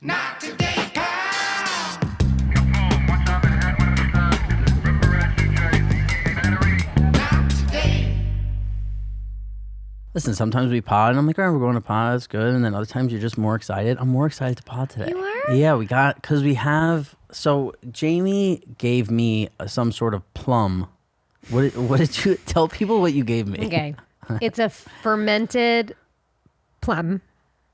Not today, pal. Not today. Listen, sometimes we pod, and I'm like, all right, we're going to pod, it's good. And then other times you're just more excited. I'm more excited to pod today. You are? Yeah, because we have, so Jamie gave me some sort of plum. What did you, tell people what you gave me? Okay. It's a fermented plum,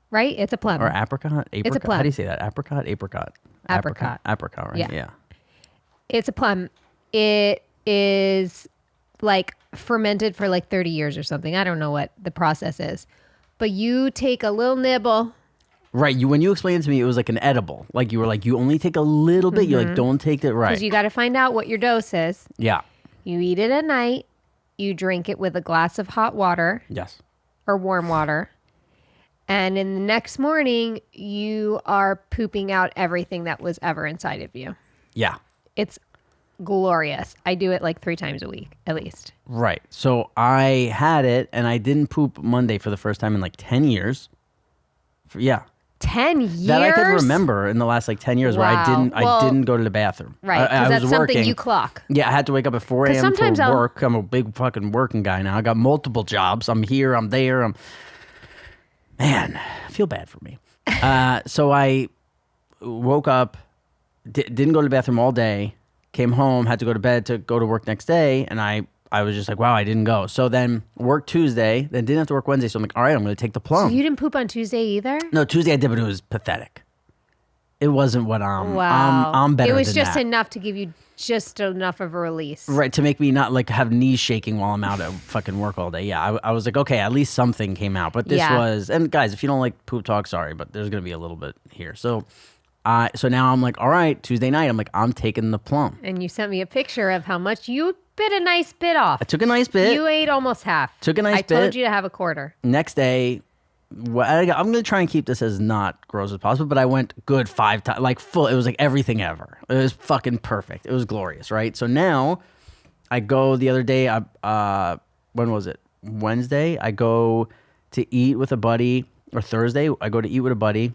right? It's a plum. Or apricot? It's a plum. How do you say that? Apricot? Apricot, right? Yeah. It's a plum. It is like fermented for like 30 years or something. I don't know what the process is. But you take a little nibble. Right. When you explained it to me, it was like an edible. Like you were like, you only take a little bit. You're like, don't take it. Right. Because you got to find out what your dose is. Yeah. You eat it at night. You drink it with a glass of hot water. Yes. Or warm water. And in the next morning, you are pooping out everything that was ever inside of you. Yeah. It's glorious. I do it like 3 times a week, at least. Right. So I had it, and I didn't poop Monday for the first time in like 10 years. 10 years? That I could remember in the last like 10 years where I didn't go to the bathroom. Right, because that's was working. something you clock. Yeah, I had to wake up at 4 a.m. sometimes to work. I'm a big fucking working guy now. I got multiple jobs. I'm here, I'm there. Man, I feel bad for me. So I woke up, didn't go to the bathroom all day, came home, had to go to bed to go to work next day, and I was just like, wow, I didn't go. So then worked Tuesday, then didn't have to work Wednesday. So I'm like, all right, I'm going to take the plum. So you didn't poop on Tuesday either? No, Tuesday I did, but it was pathetic. It wasn't what I'm better than that. It was just enough to give you just enough of a release. Right, to make me not like have knees shaking while I'm out at fucking work all day. Yeah, I was like, okay, at least something came out. But this was, and guys, if you don't like poop talk, sorry, but there's going to be a little bit here. So now I'm like, all right, Tuesday night, I'm like, I'm taking the plum. And you sent me a picture of how much you bit a nice bit off. I took a nice bit. You ate almost half. Took a nice bit. I told you to have a quarter. Next day, I'm going to try and keep this as not gross as possible, but I went good 5 times, like full. It was like everything ever. It was fucking perfect. It was glorious, right? So now I go the other day, when was it? Wednesday, I go to eat with a buddy, or Thursday, I go to eat with a buddy.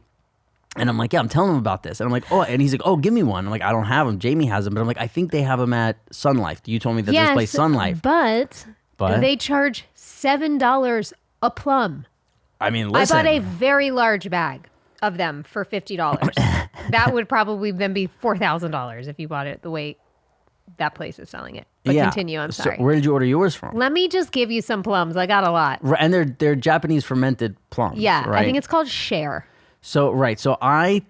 And I'm like, yeah, I'm telling him about this. And I'm like, oh, and he's like, oh, give me one. I'm like, I don't have them. Jamie has them. But I'm like, I think they have them at Sun Life. You told me that this place, Sun Life. But they charge $7 a plum. I mean, listen. I bought a very large bag of them for $50. That would probably then be $4,000 if you bought it the way that place is selling it. But continue, I'm sorry. So where did you order yours from? Let me just give you some plums. I got a lot. Right, and they're Japanese fermented plums. Yeah, right? I think it's called Share. So I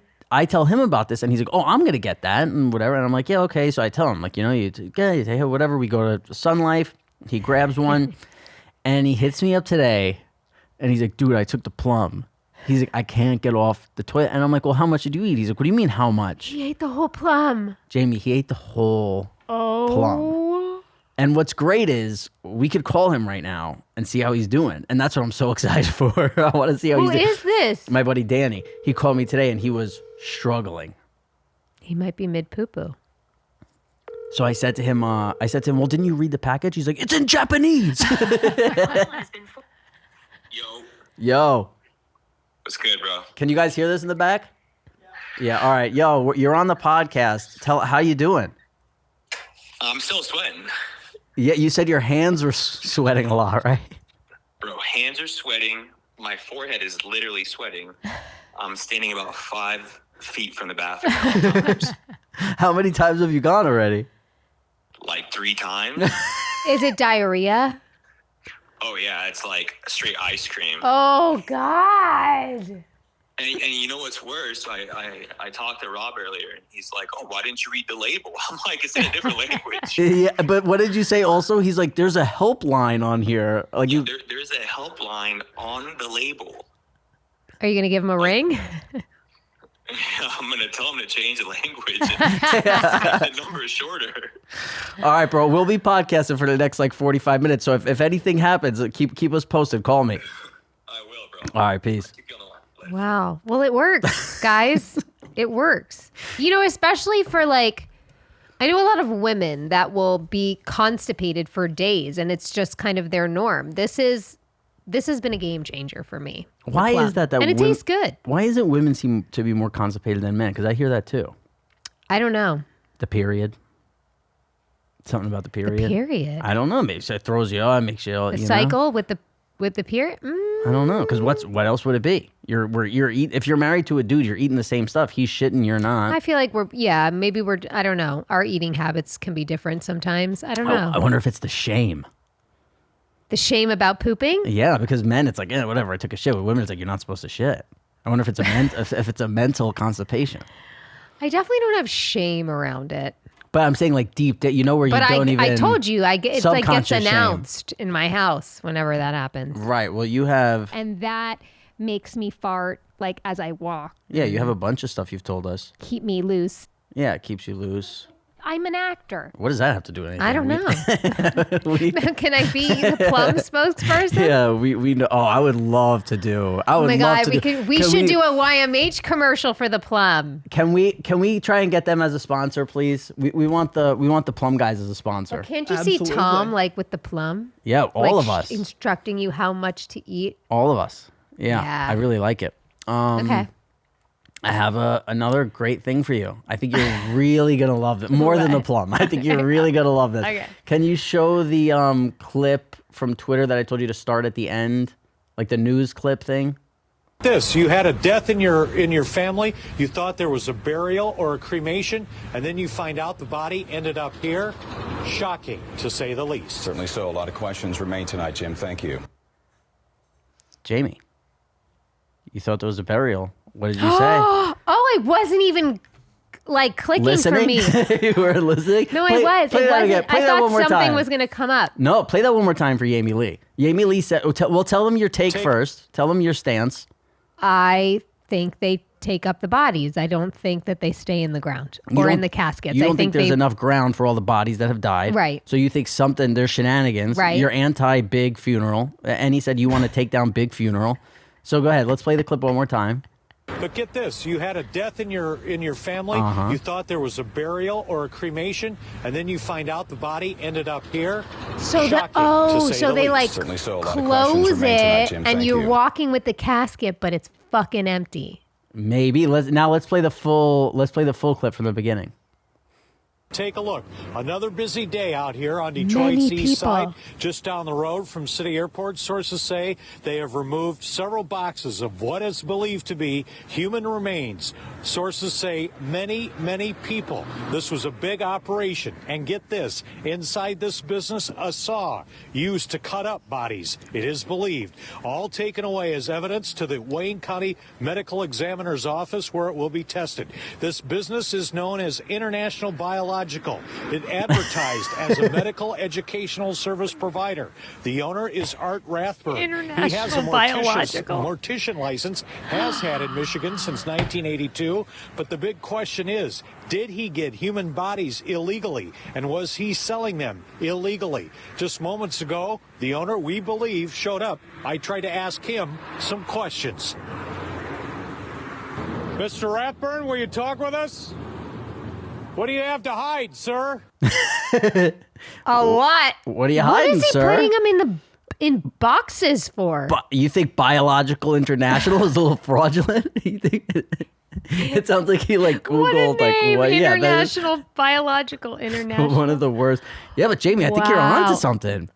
tell him about this, and he's like, oh, I'm gonna get that and whatever. And I'm like, yeah, okay. So I tell him, like, you take whatever. We go to Sun Life. He grabs one, and he hits me up today, and he's like, dude, I took the plum. He's like, I can't get off the toilet. And I'm like, well, how much did you eat? He's like, what do you mean, how much? He ate the whole plum. Jamie, he ate the whole plum. And what's great is we could call him right now and see how he's doing. And that's what I'm so excited for. I want to see how he's doing. Who is this? My buddy Danny. He called me today and he was struggling. He might be mid-poo-poo. So I said to him, well, didn't you read the package? He's like, it's in Japanese. Yo. What's good, bro? Can you guys hear this in the back? Yeah, all right. Yo, you're on the podcast. How you doing? I'm still sweating. Yeah, you said your hands were sweating a lot, right? Bro, hands are sweating. My forehead is literally sweating. I'm standing about 5 feet from the bathroom. How many times have you gone already? Like 3 times. Is it diarrhea? Oh, yeah. It's like straight ice cream. Oh, God. And you know what's worse? I talked to Rob earlier, and he's like, oh, why didn't you read the label? I'm like, it's in a different language. Yeah, but what did you say also? He's like, there's a helpline on here. Like there's a helpline on the label. Are you going to give him a ring? I'm going to tell him to change the language. The number is shorter. All right, bro. We'll be podcasting for the next 45 minutes. So if anything happens, keep us posted. Call me. I will, bro. All right, peace. Keep going on. Wow. Well, it works, guys. It works. Especially for I know a lot of women that will be constipated for days and it's just kind of their norm. This is this has been a game changer for me. Why the Plum. is that? And it tastes good. Why is it women seem to be more constipated than men? Because I hear that too. I don't know. The period. Something about the period. The period. I don't know. Maybe it throws you on, makes you. The you cycle with the period. I don't know. Because what else would it be? If you're married to a dude, you're eating the same stuff. He's shitting, you're not. I feel like maybe I don't know. Our eating habits can be different sometimes. I don't know. I wonder if it's the shame. The shame about pooping? Yeah, because men, it's like, whatever, I took a shit. With women, it's like, you're not supposed to shit. I wonder if it's if it's a mental constipation. I definitely don't have shame around it. But I'm saying like deep, where you don't even. I told you, it's like gets subconscious announced in my house whenever that happens. Right. Well, you have. And that makes me fart like as I walk. Yeah, you have a bunch of stuff you've told us. Keep me loose. Yeah, it keeps you loose. I'm an actor. What does that have to do with anything? I don't know. Can I be the Plum spokesperson? Yeah, we know. Oh, I would love to do. I would Oh my love God, to we should do a YMH commercial for the Plum. Can we try and get them as a sponsor, please? We want the Plum guys as a sponsor. Can't you see Tom like with the Plum? Yeah, all of us. Instructing you how much to eat. All of us. Yeah, Yeah. I really like it. Okay. I have another great thing for you. I think you're really going to love it. More than the Plum. I think you're really going to love this. Okay. Can you show the clip from Twitter that I told you to start at the end? Like the news clip thing? This, you had a death in your family. You thought there was a burial or a cremation, and then you find out the body ended up here. Shocking, to say the least. Certainly so. A lot of questions remain tonight, Jim. Thank you. Jamie, you thought there was a burial. What did you say? Oh, it wasn't even like clicking Listening? for me. You were listening? No, Play- it was. play It that wasn't. again. Play I that one thought more something time. was going to come up. No, play that one more time for Jamie Lee. Jamie Lee said, well, tell them your take first. Tell them your stance. I think they take up the bodies. I don't think that they stay in the ground You or don't- in the caskets. You don't I think there's enough ground for all the bodies that have died. Right. So you think there's shenanigans. Right. You're anti-big funeral. And he said you want to take down big funeral. So go ahead. Let's play the clip one more time. But get this, you had a death in your family. You thought there was a burial or a cremation, and then you find out the body ended up here. So Shocking, to say so the they least. like Certainly so. A lot of questions close remain tonight, it, Jim. and Thank you're you. walking with the casket, but it's fucking empty. Maybe. Let's play the full clip from the beginning. Take a look. Another busy day out here on Detroit's Many east side, people. just down the road from City Airport. Sources say they have removed several boxes of what is believed to be human remains. Sources say many, many people. This was a big operation. And get this, inside this business, a saw used to cut up bodies, it is believed. All taken away as evidence to the Wayne County Medical Examiner's Office, where it will be tested. This business is known as International Biological. It advertised as a medical educational service provider. The owner is Art Rathburn. He has a International Biological. mortician license, has had in Michigan since 1982. But the big question is, did he get human bodies illegally? And was he selling them illegally? Just moments ago, the owner, we believe, showed up. I tried to ask him some questions. Mr. Rathburn, will you talk with us? What do you have to hide, sir? A lot. What are you What hiding, is he sir? putting them in boxes for? You think Biological International is a little fraudulent? You think it sounds like he like Googled What a name, like Yeah, that is International Biological International. one of the worst. Yeah, but Jamie, I think you're Wow. onto something.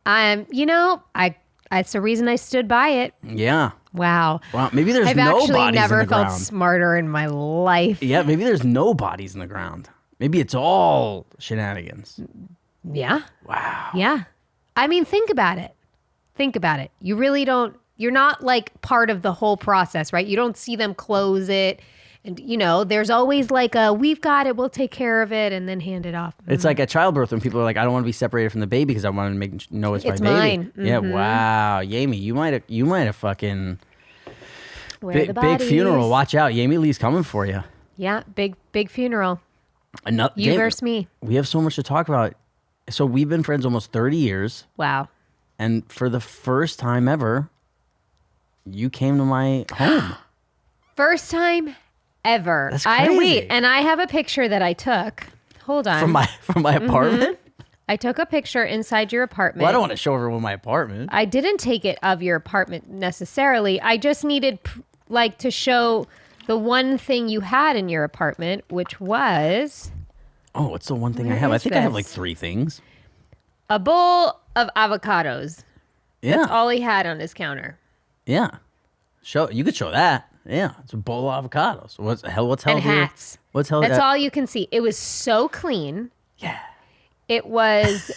It's the reason I stood by it. Yeah. Wow. Wow. Maybe there's I've no actually bodies never in the felt ground. smarter in my life. Yeah, maybe there's no bodies in the ground. Maybe it's all shenanigans. Yeah. Wow. Yeah. I mean, think about it. Think about it. You really don't, you're not like part of the whole process, right? You don't see them close it. And, there's always like we've got it, we'll take care of it, and then hand it off. It's like at childbirth when people are like, I don't want to be separated from the baby because I want to know it's my It's baby. mine. Yeah, wow. Yami, you might have fucking Where big, the big funeral. bodies? Watch out. Yami Lee's coming for you. Yeah, big funeral. You versus me. We have so much to talk about. So we've been friends almost 30 years. Wow. And for the first time ever, you came to my home. First time ever. That's I crazy. wait, and I have a picture that I took. Hold on. From my apartment. I took a picture inside your apartment. Well, I don't want to show everyone my apartment. I didn't take it of your apartment necessarily. I just needed to show the one thing you had in your apartment, which was Oh, what's the one thing I Where have? I is think I have this? like 3 things. a bowl of avocados. Yeah. That's all he had on his counter. Yeah. You could show that. Yeah. It's a bowl of avocados. What's hell? And hats. What's hell? That's all you can see. It was so clean. Yeah. It was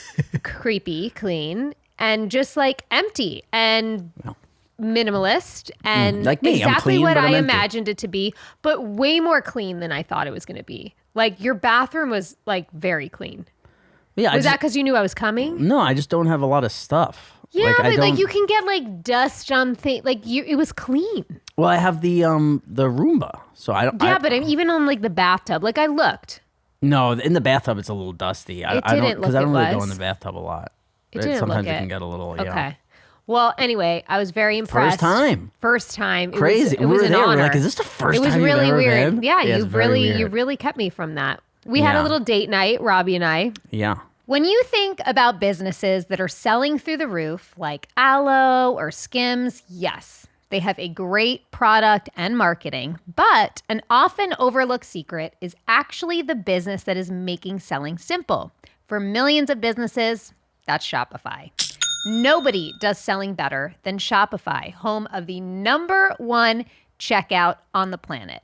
creepy clean and just like empty and Well. minimalist and like me. I'm exactly clean, what but I'm I empty. imagined it to be, but way more clean than I thought it was going to be. Like your bathroom was like very clean. Yeah. Was that because you knew I was coming? No, I just don't have a lot of stuff. Yeah, I but like don't- you can get like dust on things. Like it was clean. Well, I have the Roomba, so I don't. Yeah, but even on like the bathtub, like I looked. No, in the bathtub it's a little dusty. I It don't didn't because look I don't it really go was. in the bathtub a lot. It didn't Sometimes look it can it. get a little. Okay. Yeah. Well, anyway, I was very impressed. First time. It Crazy. Was, it was we were an there. honor. We're like, is this the first It was time really you've ever weird. been? Yeah, it's very you weird. really kept me from that. We had a Yeah. little date night, Robbie and I. Yeah. When you think about businesses that are selling through the roof, like Aloe or Skims, yes, they have a great product and marketing, but an often overlooked secret is actually the business that is making selling simple. For millions of businesses, that's Shopify. Nobody does selling better than Shopify, home of the #1 checkout on the planet.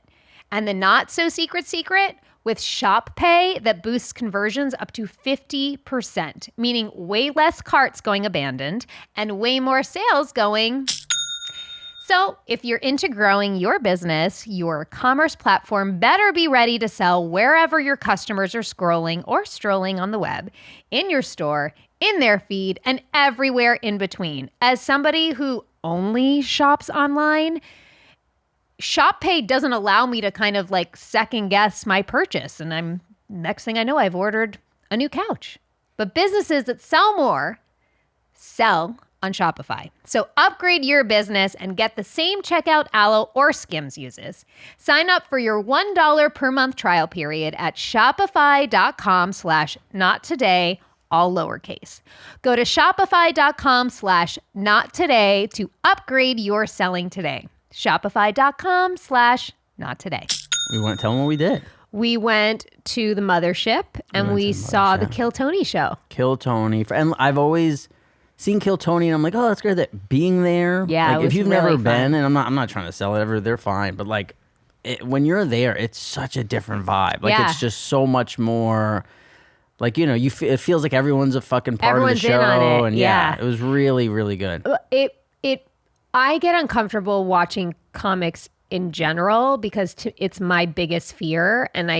And the not so secret with Shop Pay that boosts conversions up to 50%, meaning way less carts going abandoned and way more sales going. So if you're into growing your business, your commerce platform better be ready to sell wherever your customers are scrolling or strolling on the web, in your store, in their feed, and everywhere in between. As somebody who only shops online, ShopPay doesn't allow me to kind of like second guess my purchase. And next thing I know, I've ordered a new couch. But businesses that sell more sell on Shopify. So upgrade your business and get the same checkout Aloe or Skims uses. Sign up for your $1 per month trial period at shopify.com/nottoday, all lowercase. Go to shopify.com/nottoday to upgrade your selling today. Shopify.com/nottoday. We went. Tell them what we did. We went to the mothership and we saw the Kill Tony show. Kill Tony. And I've always seen Kill Tony, and I'm like, oh, that's great. That being there. Yeah, Like, it if was you've really never fun. been, and I'm not trying to sell it ever, they're fine. But like, when you're there, it's such a different vibe. Like, Yeah. it's just so much more. Like, you know, it feels like everyone's a fucking part Everyone's of the show. in on it, And yeah. it was really, really good. I get uncomfortable watching comics in general because it's my biggest fear, and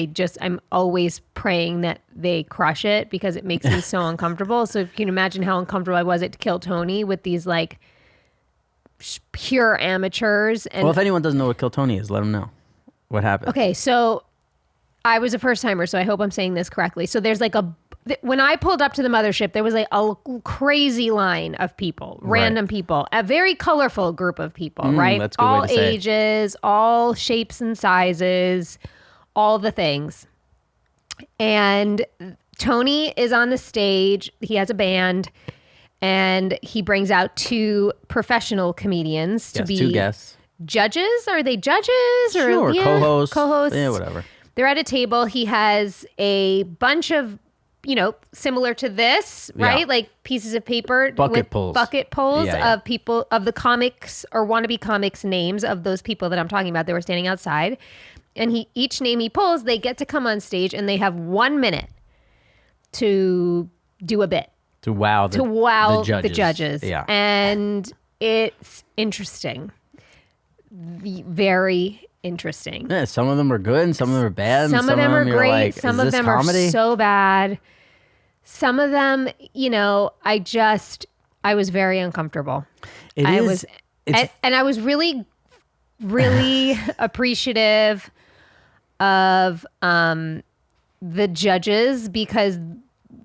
I'm always praying that they crush it because it makes me so uncomfortable. So if you can imagine how uncomfortable I was at Kill Tony with these like pure amateurs. And Well, if anyone doesn't know what Kill Tony is, let them know what happened. okay, so I was a first timer, so I hope I'm saying this correctly. So there's like when I pulled up to the mothership, there was like a crazy line of people, random people, a very colorful group of people, right? that's a good way all to say it. ages, all shapes and sizes, all the things. And Tony is on the stage. He has a band, and he brings out 2 professional comedians to Yes, be 2 guests. judges. Are they judges or Sure, co-hosts. Co-hosts. Yeah, whatever. They're at a table. He has a bunch of, similar to this, right? Yeah. Like pieces of paper Bucket pulls. bucket pulls Yeah, yeah. of people, of the comics or wannabe comics names of those people that I'm talking about. They were standing outside, and each name he pulls, they get to come on stage, and they have 1 minute to do a bit. To wow The judges. Yeah. And it's interesting. Very interesting. Yeah, some of them are good and some of them are bad. And Some of them are you're great. like, Some is of this them comedy? are so bad. Some of them, I was very uncomfortable. It's And I was really, really appreciative of the judges because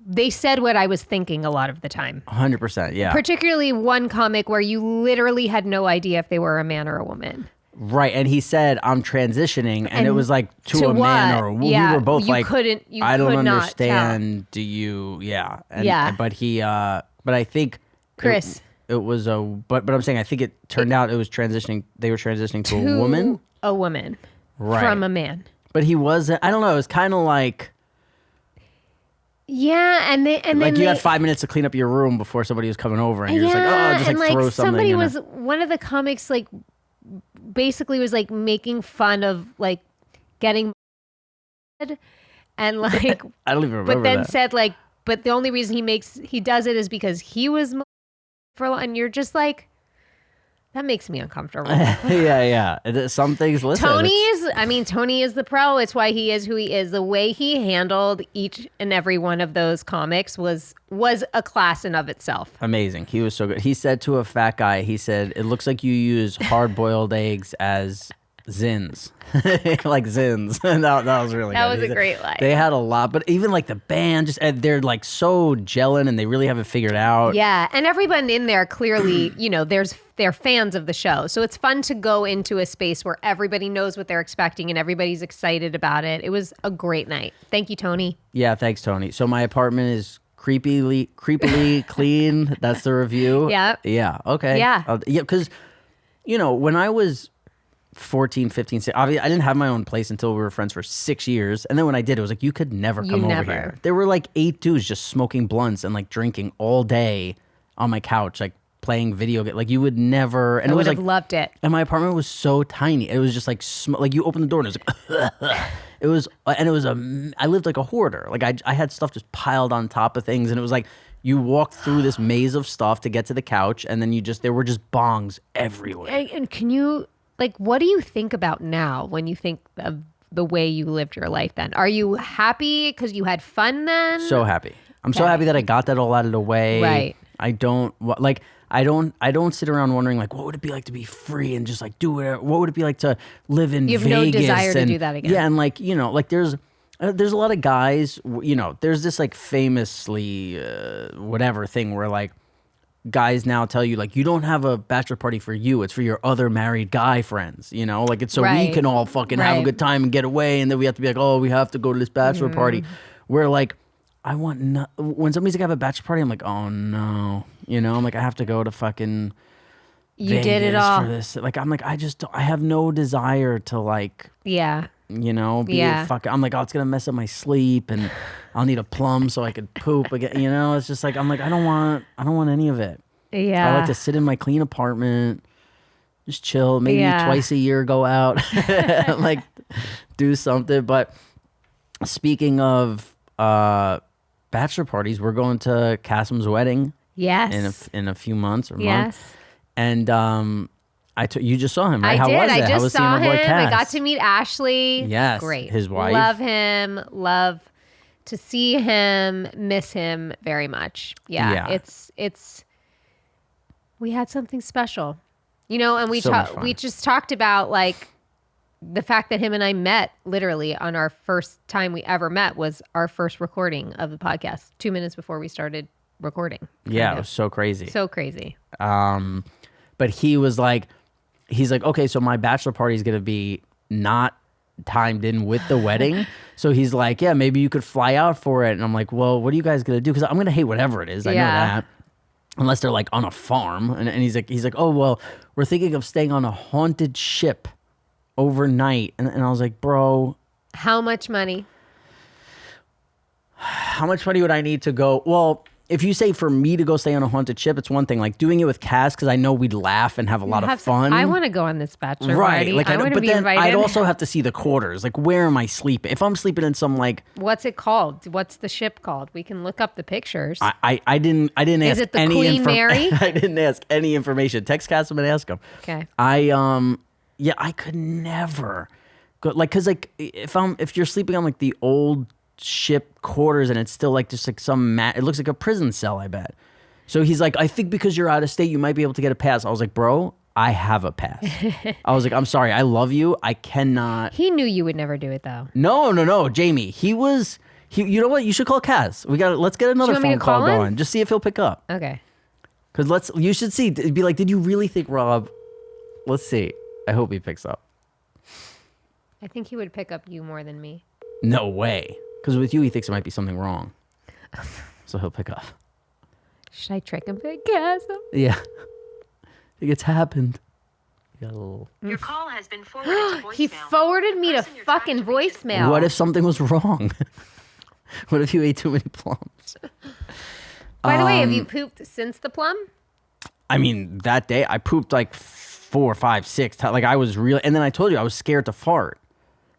they said what I was thinking a lot of the time. 100%. Yeah. Particularly one comic where you literally had no idea if they were a man or a woman. Right, and he said, "I'm transitioning," and it was like to a man what? or a woman. Yeah, We were both you like, couldn't- you I don't could not understand. Do you? Yeah, and, Yeah. But he, but I think Chris. it was a. But I'm saying I think it turned out it was transitioning. They were transitioning to a woman. A woman. Right. From a man. But he wasn't. I don't know. It was kind of like Yeah, and then like you they, had 5 minutes to clean up your room before somebody was coming over, and you're just like, yeah, oh, just and like throw something. somebody in was a- one of the comics like basically was like making fun of like getting and like I don't even remember but then that. said like but the only reason he does it is because he was for and you're just like that makes me uncomfortable. yeah. Some things. Listen, Tony it's- Tony is the pro. It's why he is who he is. The way he handled each and every one of those comics was a class in of itself. amazing. He was so good. He said to a fat guy, he said, "It looks like you use hard-boiled eggs as zins, like zins." And that was really That good. was He a said- great line. They had a lot, but even like the band, just they're like so gelling, and they really have it figured out. Yeah, and everyone in there clearly, they're fans of the show. So it's fun to go into a space where everybody knows what they're expecting and everybody's excited about it. It was a great night. Thank you, Tony. Yeah, thanks, Tony. So my apartment is creepily clean. That's the review. Yeah. Yeah. Okay. Yeah. Yeah, because when I was 14, 15, 16, obviously I didn't have my own place until we were friends for 6 years. And then when I did, it was like, you could never come over never. here. There were like 8 dudes just smoking blunts and like drinking all day on my couch, like playing video games. Like you would never. And I it would was have like, loved it. and my apartment was so tiny. It was just like, like you open the door and it was like, it was, and it was I lived like a hoarder. Like I had stuff just piled on top of things. And it was like, you walked through this maze of stuff to get to the couch. And then there were just bongs everywhere. And can you, like, what do you think about now when you think of the way you lived your life then? Are you happy because you had fun then? So happy. I'm so happy that I got that all out of the way. Right. I don't sit around wondering like, what would it be like to be free and just like do whatever? What would it be like to live in You have no Vegas? desire to and, do that again. Yeah, and like like there's a lot of guys. There's this like famously whatever thing where like guys now tell you like you don't have a bachelor party for you, it's for your other married guy friends. Like it's so we Right. can all fucking have a Right. good time and get away, and then we have to be like, oh, we have to go to this bachelor Mm-hmm. party. Where like I want when somebody's like have a bachelor party, I'm like, oh no, I'm like I have to go to fucking You did it Vegas all. for this. Like I'm like I have no desire to like Yeah. be Yeah. fucking. I'm like, oh, it's gonna mess up my sleep, and I'll need a plum so I could poop again. It's just like I'm like I don't want any of it. Yeah. I like to sit in my clean apartment, just chill. Maybe Yeah. twice a year go out, like do something. But speaking of bachelor parties, we're going to Kassem's wedding Yes. in a few months or month. Yes. And you just saw him, right? I How did. was it? I How just was saw seeing our boy him. I got Cass? to meet Ashley. Yes, Great. his wife. Love him. Love to see him. Miss him very much. Yeah. Yeah. It's we had something special. And we So much fun. we just talked about like the fact that him and I met literally on our first time we ever met was our first recording of the podcast 2 minutes before we started recording. Yeah, Kind it of. was so crazy. So crazy. But he's like, okay, so my bachelor party is gonna be not timed in with the wedding. So he's like, yeah, maybe you could fly out for it. And I'm like, well, what are you guys gonna do? Because I'm gonna hate whatever it is. I know Yeah. that. Unless they're like on a farm. And he's like, oh well, we're thinking of staying on a haunted ship overnight. And I was like, bro, How much money? how much money would I need to go? Well, if you say for me to go stay on a haunted ship, it's one thing. Like doing it with Cass, because I know we'd laugh and have a lot of fun. I want to go on this bachelor Right, party. like I I know, want to but be then invited. I'd also have to see the quarters. Like, where am I sleeping? If I'm sleeping in some like, What's it called? What's the ship called? We can look up the pictures. I didn't ask it the any Queen Mary? I didn't ask any information. Text Kassem and ask him. Okay. I could never go because like if you're sleeping on like the old ship quarters and it's still like just like it looks like a prison cell, I bet. So he's like, I think because you're out of state, you might be able to get a pass. I was like, bro, I have a pass. I was like, I'm sorry, I love you. I cannot. He knew you would never do it though. No, Jamie. You know what? You should call Cass. Let's get another want me to phone call call him? going. Just see if he'll pick up. Okay. Because you should see. Be like, did you really think Rob? Let's see. I hope he picks up. I think he would pick up you more than me. No way. Because with you, he thinks there might be something wrong. So he'll pick up. Should I trick him? Kassem? Yeah. I think it's happened. You got a little... Your call has been forwarded to voicemail. He forwarded me to Person you're trying fucking to reach is- voicemail. What if something was wrong? What if you ate too many plums? By the way, have you pooped since the plum? I mean, that day I pooped like 4, 5, 6 times. Like I was real, and then I told you I was scared to fart.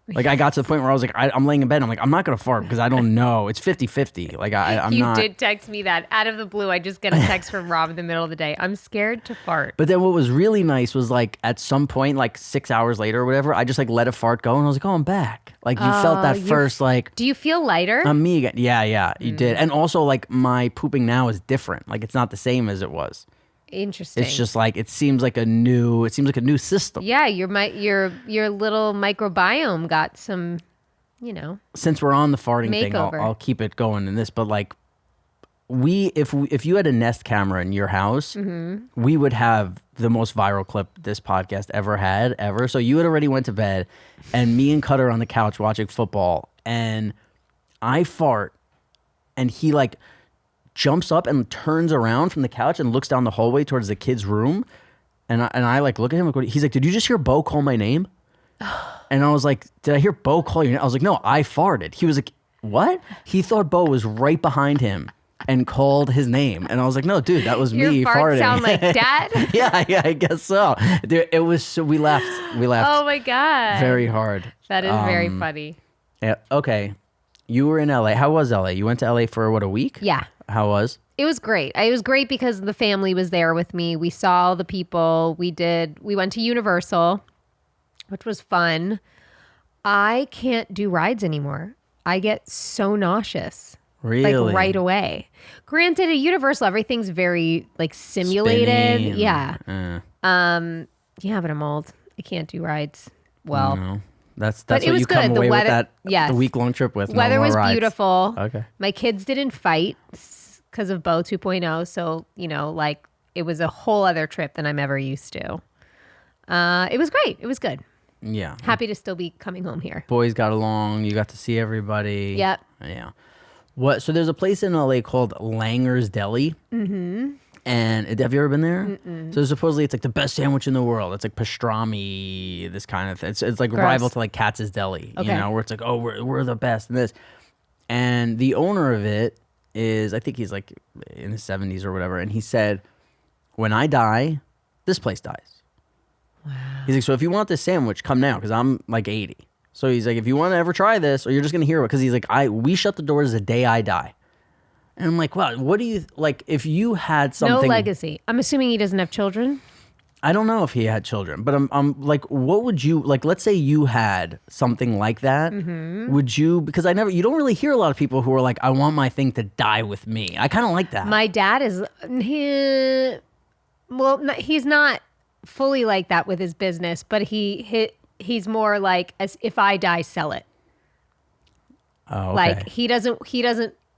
Like I got to the point where I was like, I'm laying in bed. I'm like, I'm not gonna fart because I don't know. It's 50-50. Like I'm You not. did text me that out of the blue. I just get a text from Rob in the middle of the day. I'm scared to fart. But then what was really nice was like at some point, like 6 hours later or whatever, I just like let a fart go and I was like, oh, I'm back. Like you felt that first like. Do you feel lighter? I'm me again. Yeah, you did. And also like my pooping now is different. Like it's not the same as it was. Interesting. It's just like it seems like a new system. Yeah, your little microbiome got some, Since we're on the farting thing, Makeover. I'll keep it going in this. But like if you had a Nest camera in your house, we would have the most viral clip this podcast ever. So you had already went to bed, and me and Cutter are on the couch watching football, and I fart, and he like jumps up and turns around from the couch and looks down the hallway towards the kid's room, and I like look at him. He's like, "Did you just hear Beau call my name?" And I was like, "Did I hear Beau call your name?" I was like, "No, I farted." He was like, "What?" He thought Beau was right behind him and called his name, and I was like, "No, dude, that was Your me farts farting." sound like Dad? yeah, I guess so. It was so we laughed. Oh my God. Very hard. That is very funny. Yeah. Okay. You were in LA. How was LA? You went to LA for what, a week? Yeah. How was? It was great. It was great because the family was there with me. We saw all the people. We went to Universal, which was fun. I can't do rides anymore. I get so nauseous. Really? Like right away. Granted, at Universal, everything's very like simulated. Spinny and- Yeah. uh, But I'm old. I can't do rides well. no. That's But it what was you come good. The away weather- with that yes. the week long trip with. No Weather more was rides. beautiful. Okay. My kids didn't fight because of Beau 2.0. So, like it was a whole other trip than I'm ever used to. It was great. It was good. Yeah. Happy to still be coming home here. Boys got along. You got to see everybody. Yep. Yeah. So there's a place in LA called Langer's Deli. Mm-hmm. And have you ever been there? Mm-mm. So supposedly it's like the best sandwich in the world. It's like pastrami, this kind of thing. It's like Gross. rival to like Katz's Deli, Okay. where it's like, oh, we're the best in this. And the owner of it is, I think he's like in his 70s or whatever. And he said, when I die, this place dies. Wow. He's like, so if you want this sandwich, come now, because I'm like 80. So he's like, if you want to ever try this, or you're just going to hear it, because he's like, we shut the doors the day I die. And I'm like, wow, what do you, like, if you had something. No legacy. I'm assuming he doesn't have children. I don't know if he had children, but I'm like, what would you, like, let's say you had something like that. Mm-hmm. Would you, because you don't really hear a lot of people who are like, I want my thing to die with me. I kind of like that. My dad is, he's not fully like that with his business, but he's more like, as if I die, sell it. Oh, okay. Like he doesn't,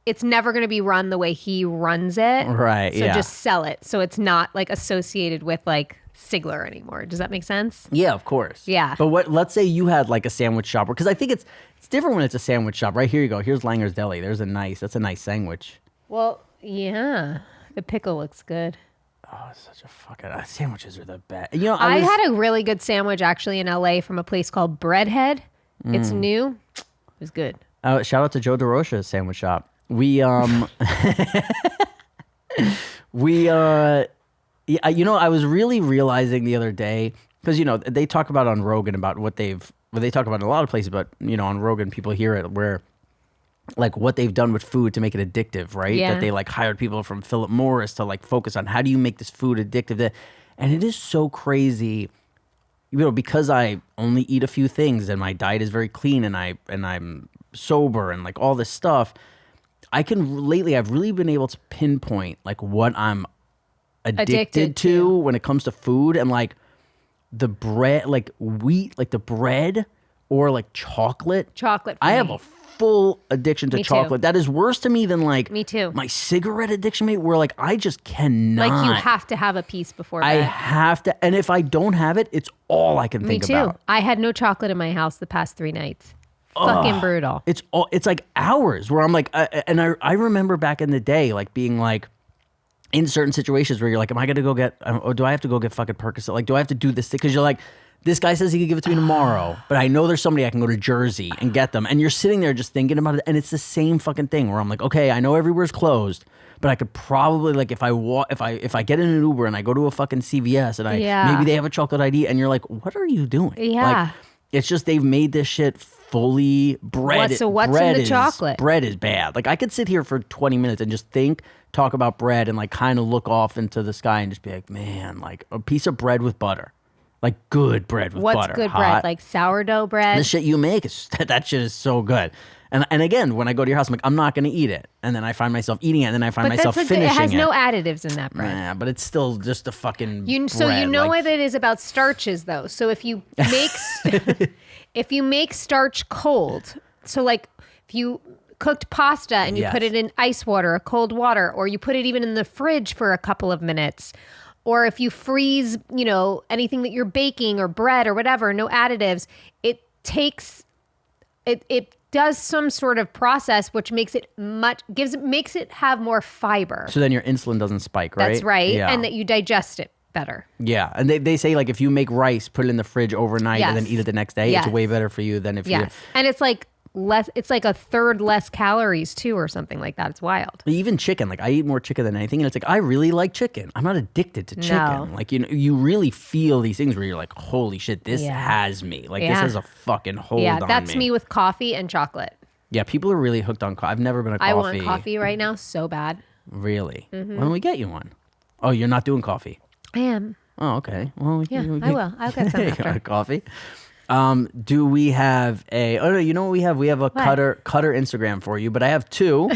it's never going to be run the way he runs it. Right, So yeah. just sell it. So it's not like associated with like Sigler anymore. Does that make sense? Yeah, of course. Yeah. But let's say you had like a sandwich shop, because I think it's different when it's a sandwich shop. Right, here you go. Here's Langer's Deli. That's a nice sandwich. Well, yeah. The pickle looks good. Oh, it's such a fucking, sandwiches are the best. I had a really good sandwich actually in LA from a place called Breadhead. It's new. It was good. Shout out to Joe DeRocha's sandwich shop. I was really realizing the other day, because they talk about on Rogan about what they talk about in a lot of places, but on Rogan people hear it where like what they've done with food to make it addictive, right? Yeah. That they like hired people from Philip Morris to like focus on how do you make this food addictive, and it is so crazy. Because I only eat a few things and my diet is very clean and I'm sober and like all this stuff, I've really been able to pinpoint like what I'm addicted to when it comes to food, and like the bread, like wheat, like the bread, or like chocolate. Chocolate for I have me. a full addiction to Me too. chocolate. That is worse to me than like Me too. my cigarette addiction, mate, where like I just cannot. Like you have to have a piece before I bed. have to, and if I don't have it, it's all I can Me think too. about. I had no chocolate in my house the past 3 nights. Fucking brutal. It's like hours where I'm like, I remember back in the day, like being like in certain situations where you're like, am I going to go get, or do I have to go get fucking Percocet? Like, do I have to do this thing? Because you're like, this guy says he could give it to me tomorrow, but I know there's somebody I can go to Jersey and get them. And you're sitting there just thinking about it. And it's the same fucking thing where I'm like, okay, I know everywhere's closed, but I could probably like if I get in an Uber and I go to a fucking CVS and maybe they have a chocolate ID and you're like, what are you doing? Yeah. Like, it's just they've made this shit fully bread. What's in the chocolate? Bread is bad. Like I could sit here for 20 minutes and just talk about bread and like kind of look off into the sky and just be like, man, like a piece of bread with butter. Like good bread with butter. What's good hot. bread? Like sourdough bread? The shit you make, that shit is so good. And again, when I go to your house, I'm like, I'm not going to eat it. And then I find myself eating it, and then I find myself finishing it. It has no additives in that bread. Nah, but it's still just a fucking So bread. you know like, what it is about starches, though. So if you make starch cold, so like if you cooked pasta and you put it in ice water or cold water, or you put it even in the fridge for a couple of minutes, or if you freeze, anything that you're baking or bread or whatever, no additives, it does some sort of process which makes it makes it have more fiber. So then your insulin doesn't spike, right? That's right. Yeah. And that you digest it better. Yeah. And they say like if you make rice, put it in the fridge overnight and then Yes. eat it the next day, Yes. it's way better for you than if you... And it's like it's like a third less calories too or something like that. It's wild. Even chicken, like I eat more chicken than anything, and it's like I really like chicken. I'm not addicted to chicken. No. Like you really feel these things where you're like, holy shit, this Yeah. has me. Like this Yeah. has a fucking hold on me. Yeah, that's me with coffee and chocolate. Yeah, people are really hooked on coffee. I've never been a coffee. I want coffee right now so bad. Really? Why don't we get you one? Oh, you're not doing coffee. I am. Oh, okay. Well, Yeah, I will. I'll get some after. Coffee. Do we have a? Oh no, you know what we have? We have a cutter Instagram for you, but I have 2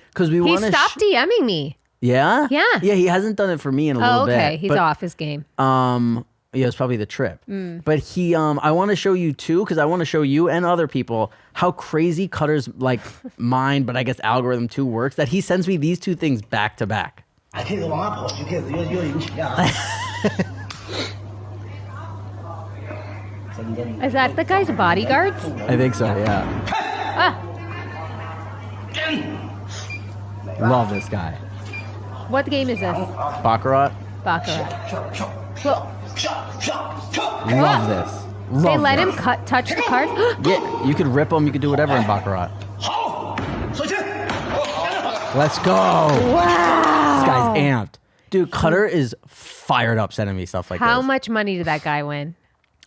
because we He want to. stopped DMing me. Yeah. Yeah. Yeah. He hasn't done it for me in a little bit. Okay. He's but, off his game. Yeah, it's probably the trip. But he, I want to show you too, because I want to show you and other people how crazy Cutter's like mind, but I guess algorithm too works. That he sends me these 2 things back to back. 这个往哪跑去？这个越引起啊！ Is that the guy's bodyguards? I think so. Yeah. Ah, Love this guy. what game is this? Baccarat. Baccarat. Well, Love this. Love they let this. him touch the cards? Yeah, you could rip them. You could do whatever in Baccarat. 好，首先， Let's go. Wow. This guy's amped. Dude, Cutter is fired up sending me stuff like How this. much money did that guy win?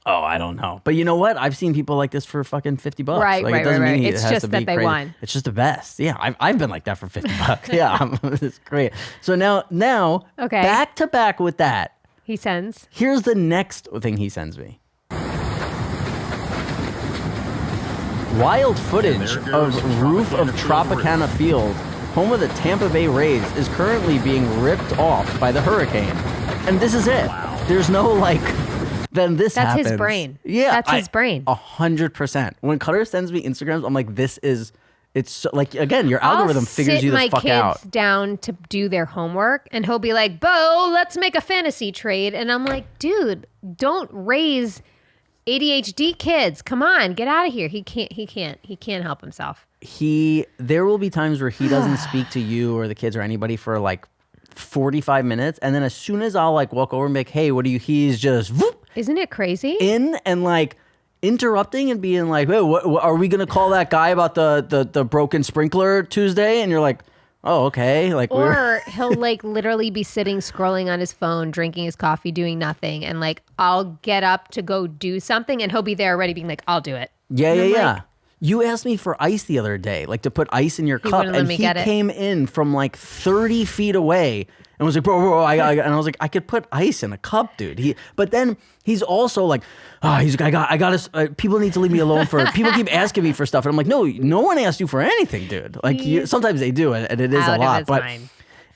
Oh, I don't know. But you know what? I've seen people like this for fucking $50. Right, like, right, it doesn't right, mean right. it It's has just to that be they crazy. won. It's just the best. Yeah, I've been like that for $50. Yeah, it's great. So now, Okay. back to back with that. He sends. Here's the next thing he sends me. Wild footage of roof of Tropicana Field, home of the Tampa Bay Rays, is currently being ripped off by the hurricane. And this is it. There's no like, then this That's happens. his brain. Yeah. That's his brain. 100%. When Cutter sends me Instagrams, I'm like, it's so, like, again, your algorithm figures you the fuck I'll sit my out. kids down to do their homework, and he'll be like, "Beau, let's make a fantasy trade." And I'm like, "Dude, don't raise ADHD kids. Come on, get out of here." He can't help himself. There will be times where he doesn't speak to you or the kids or anybody for like 45 minutes. And then as soon as I'll like walk over and be like, hey, what do you, he's just whoop, Isn't it crazy? in and like interrupting and being like, hey, what are we going to call that guy about the broken sprinkler Tuesday? And you're like, oh, okay. Like, Or he'll like literally be sitting scrolling on his phone, drinking his coffee, doing nothing. And like, I'll get up to go do something and he'll be there already being like, I'll do it. yeah, And yeah, I'm yeah. like, You asked me for ice the other day, like to put ice in your cup, wouldn't let and me he get it. came in from like 30 feet away and was like, bro, and I was like, I could put ice in a cup, dude. But then he's also like, he's like, I got to, people need to leave me alone people keep asking me for stuff. And I'm like, no one asked you for anything, dude. Like sometimes they do, and it is out a of lot. his But mind.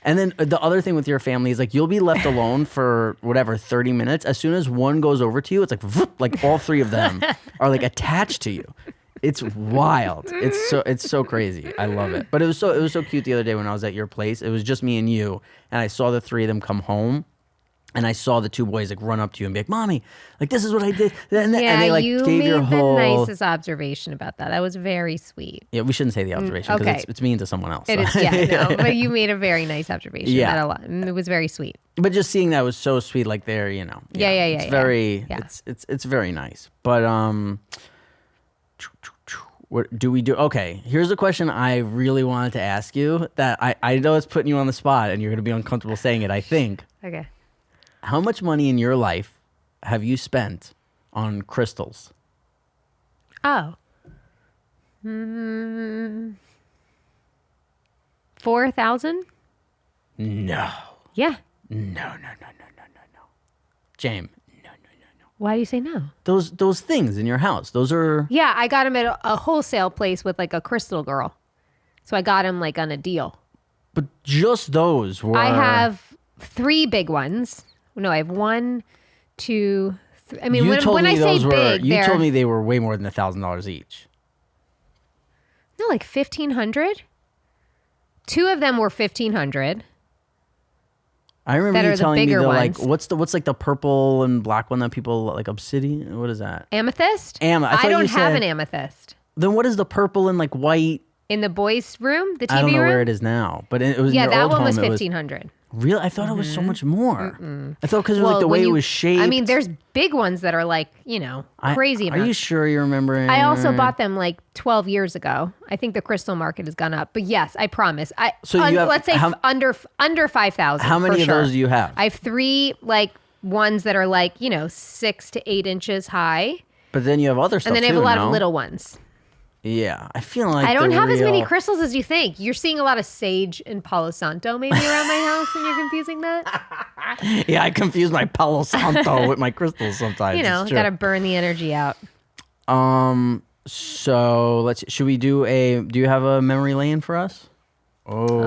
and then the other thing with your family is like you'll be left alone for whatever 30 minutes. As soon as one goes over to you, it's like all 3 of them are like attached to you. It's wild. It's so crazy. I love it. But it was so cute the other day when I was at your place. It was just me and you, and I saw the three of them come home, and I saw the two boys like run up to you and be like, "Mommy, like this is what I did." And they like you gave made your whole. the nicest observation about that. That was very sweet. Yeah, we shouldn't say the observation because okay. it's mean to someone else. It is, yeah, no, but you made a very nice observation. Yeah. It was very sweet. But just seeing that was so sweet. Like there, you know. Yeah. It's very. Yeah. It's very nice. But what do we do? Okay, here's a question I really wanted to ask you that I know it's putting you on the spot and you're going to be uncomfortable saying it, I think. Okay. How much money in your life have you spent on crystals? Oh. 4,000? No. Yeah. No. James, no. Why do you say no? Those things in your house, those are... Yeah, I got him at a wholesale place with like a crystal girl. So I got him like on a deal. But just those were... I have 3 big ones. No, I have 1, 2, 3. I mean, when I say big, you told me they were way more than $1,000 each. No, like 1,500. 2 of them were 1,500. I remember That you are the telling me bigger like ones. what's like the purple and black one that people like obsidian? What is that? Amethyst? I thought I don't you have said- an amethyst. Then what is the purple and like white? In the boys' room, the TV I don't know room? where it is now, but it was in Yeah, your that old one was home, it 1,500. Really? I thought it was so much more. I thought because it was like the when way it was shaped. I mean, there's big ones that are like, crazy Are amounts. you sure you remember? I also bought them like 12 years ago. I think the crystal market has gone up. But yes, I promise. So you have- let's say under 5,000. How many for of sure. those do you have? I have 3 like ones that are like, 6 to 8 inches high. But then you have other stuff And then I have too, a lot no? of little ones. Yeah, I feel like I don't the have as many real- crystals as you think. You're seeing a lot of sage and Palo Santo maybe around my house and you're confusing that. Yeah, I confuse my Palo Santo with my crystals sometimes. It's true. Got to burn the energy out. So should we do you have a memory lane for us? Oh,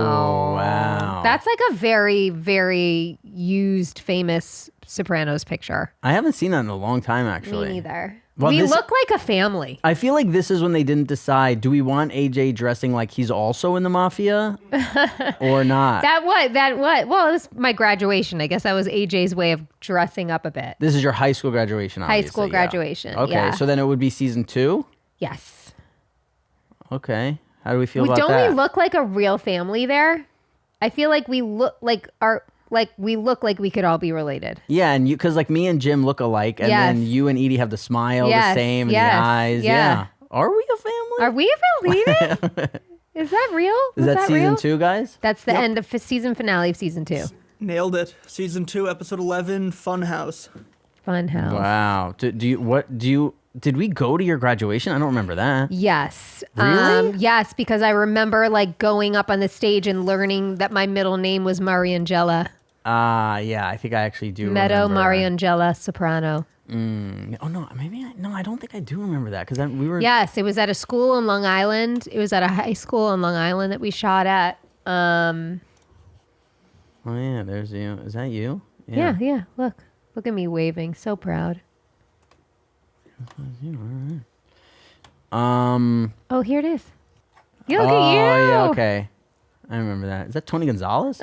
wow. That's like a very, very used, famous Sopranos picture. I haven't seen that in a long time, actually. Me neither. Well, we this- look like a family. I feel like this is when they didn't decide, do we want AJ dressing like he's also in the mafia or not? That what? Well, it was my graduation. I guess that was AJ's way of dressing up a bit. This is your high school graduation, High obviously. school yeah. graduation, Okay, yeah. so then it would be season 2? Yes. Okay. How do we feel about Don't that? we look like a real family there? I feel like we look like we could all be related. Yeah, and because like me and Jim look alike, and Yes. then you and Edie have the smile the Yes, same, and yes, the eyes. yeah. Yeah. Are we a family? Are we related? Is that real? Is that season real? 2, guys? That's the end of season finale of season 2. Nailed it. Season 2, episode 11, Funhouse. Fun house. Wow. Did we go to your graduation? I don't remember that. Yes. Really? Yes, because I remember like going up on the stage and learning that my middle name was Mariangela. Yeah, I think I actually do Meadow remember. Mariangela Soprano. Oh no, I don't think I do remember that because we were. Yes, it was at a school in Long Island. It was at a high school in Long Island that we shot at. Oh yeah, there's you. Is that you? Yeah. Look at me waving. So proud. Oh, here it is. Look at you. Oh yeah, okay. I remember that. Is that Tony Gonzalez?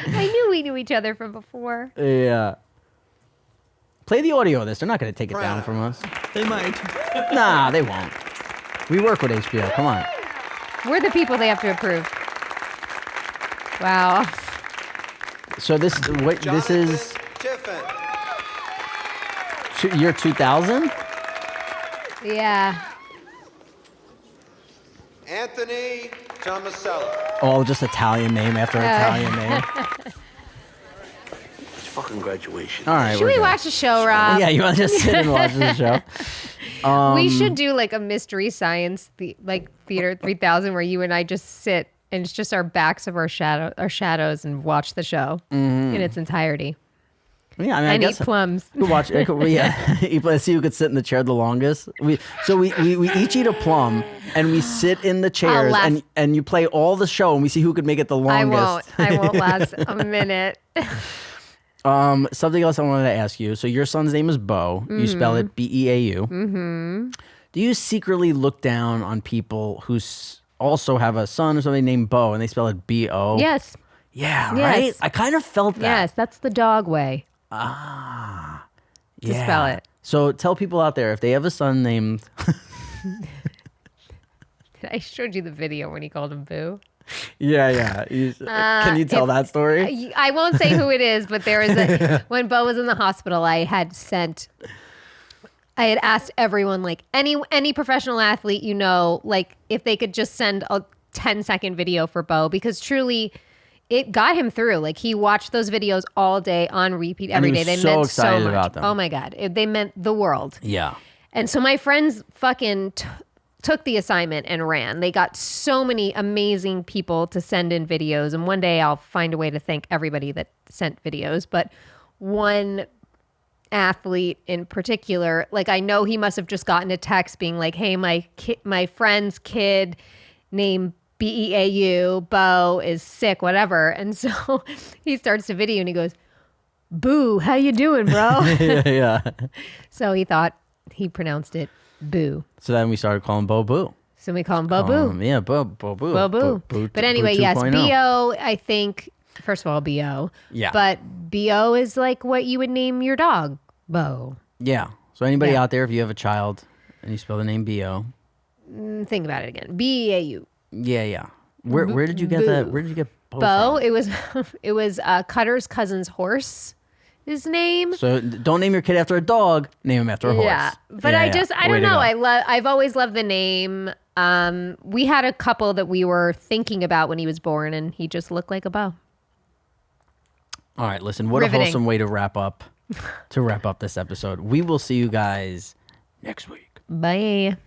I knew we knew each other from before. Yeah. Play the audio of this. They're not going to take it down from us. They might. Nah, they won't. We work with HBO. Come on. We're the people they have to approve. Wow. So this is year 2000? Yeah. Anthony Tomasello. Oh, just Italian name after Italian name. It's fucking graduation. All right. Should we watch a show, Rob? Yeah, you want to just sit and watch the show? We should do like a mystery science, like Theater 3000, where you and I just sit and it's just our backs of our shadows and watch the show in its entirety. Yeah, I mean, I And guess eat plums. we watch. Let's see who could sit in the chair the longest. We each eat a plum and we sit in the chairs and you play all the show and we see who could make it the longest. I won't last a minute. Something else I wanted to ask you. So your son's name is Beau. You spell it Beau. Mm-hmm. Do you secretly look down on people who also have a son or something named Beau and they spell it B-O? Yes. Yeah, Yes. right? I kind of felt that. Yes, that's the dog way. Yeah. To spell it. So tell people out there if they have a son named... I showed you the video when he called him Boo. Yeah. Can you tell that story? I won't say who it is, but there is when Beau was in the hospital, I had asked everyone, like any professional athlete, like if they could just send a 10-second video for Beau, because truly it got him through. Like he watched those videos all day on repeat every day. They meant so much. About them. Oh my God. They meant the world. Yeah. And so my friends fucking took the assignment and ran. They got so many amazing people to send in videos. And one day I'll find a way to thank everybody that sent videos. But one athlete in particular, like I know he must have just gotten a text being like, hey, my friend's kid named Beau, Beau is sick, whatever. And so he starts the video and he goes, Boo, how you doing, bro? Yeah. So he pronounced it Boo. So then we started calling Beau Boo. So we call him Beau Boo. Yeah, Beau Boo. Beau Boo. But anyway, Boo yes, 2.0. B.O., I think, first of all, B.O. Yeah. But B.O. is like what you would name your dog, Beau. Yeah. So anybody Yeah. out there, if you have a child and you spell the name B.O. Think about it again. B.A.U. Yeah. Where did you get that? Where did you get Beau Beau, from? it was Cutter's cousin's horse, his name. So don't name your kid after a dog. Name him after a horse. Yeah, but Yeah, I yeah. don't Way to know. go. I've always loved the name. We had a couple that we were thinking about when he was born, and he just looked like a Beau. All right, listen. What Riveting. a wholesome way to wrap up this episode. We will see you guys next week. Bye.